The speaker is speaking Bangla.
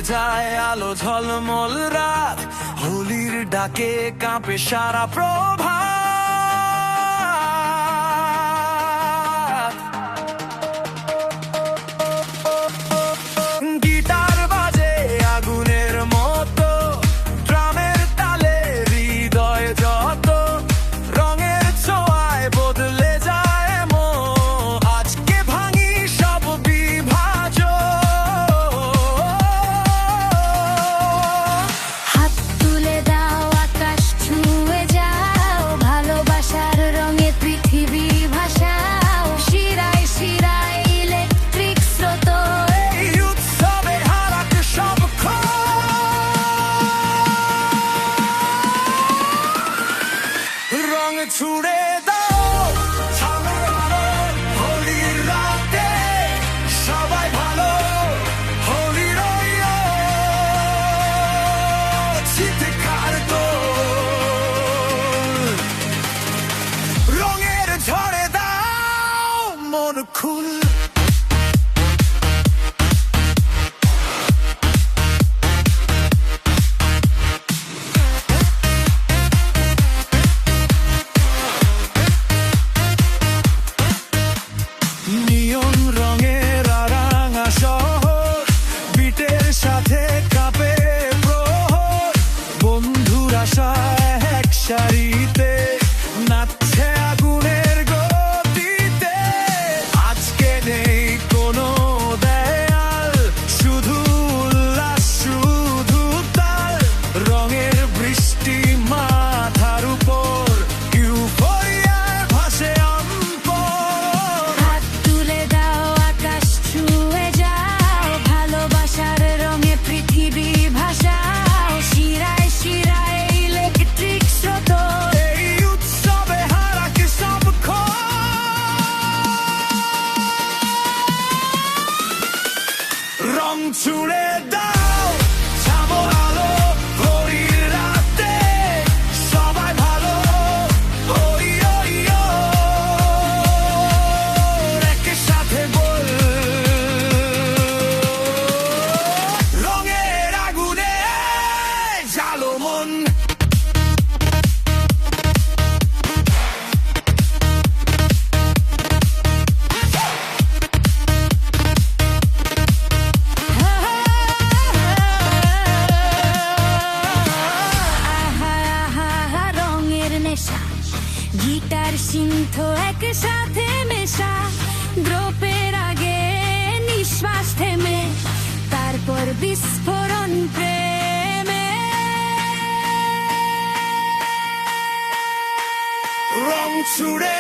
যায় আলো ঝলমল রাত, হোলির ডাকে কাঁপে সারা প্রভাত। গিটার বাজে আগুনের মতো, ড্রামের তালে হৃদয় যত, রঙের ছোঁয়ায় বদলে যায় মন। আজকে ভাঙি সব বিভাজন, হাত তুলে দাও, আকাশ ছুঁয়ে যাও, ভালোবাসার রঙে পৃথিবী ভাসাও, শিরায় শিরায় ইলেকট্রিক স্রোত। এই উৎসবে হারাক সব রং ছুড়ে দাও, ছাড়ো আলো, হোলির রাতে সবাই ভালো। হোলির চিৎকার দোল, রঙের ঝড়ে দাও মন খুল। নিয়ন রঙের রাঙা শহর, বিটের সাথে কাঁপে প্রহর, বন্ধুরা এক সারিতে নাচছে আগুনের গতিতে। আজকে নেই কোনো দেয়াল, শুধু উল্লাস, শুধু তাল, রঙের বৃষ্টি মাথার উপর, ইউফোরিয়ায় ভাসে অন্তর। হাত তুলে দাও, আকাশ ছুঁয়ে যাও, ভালোবাসার রঙে পৃথিবী ভাসাও, শিরায় শিরায় ইলেকট্রিক স্রোত। এই উৎসবে হারাক সব রং ছুড়ে দাও, ছামো আলো, হোলির রাতে সবাই ভালো। ওই ওই ও, একসাথে বল, রঙের আগুনে জ্বালো মন। আহা আহা রঙের নেশা, গিটার সিন্থ একসাথে মেশা, দ্রোপের আগে নিঃশ্বাস থেমে, তারপর বিস্ফোরণ প্রেমে। রং ছুড়ে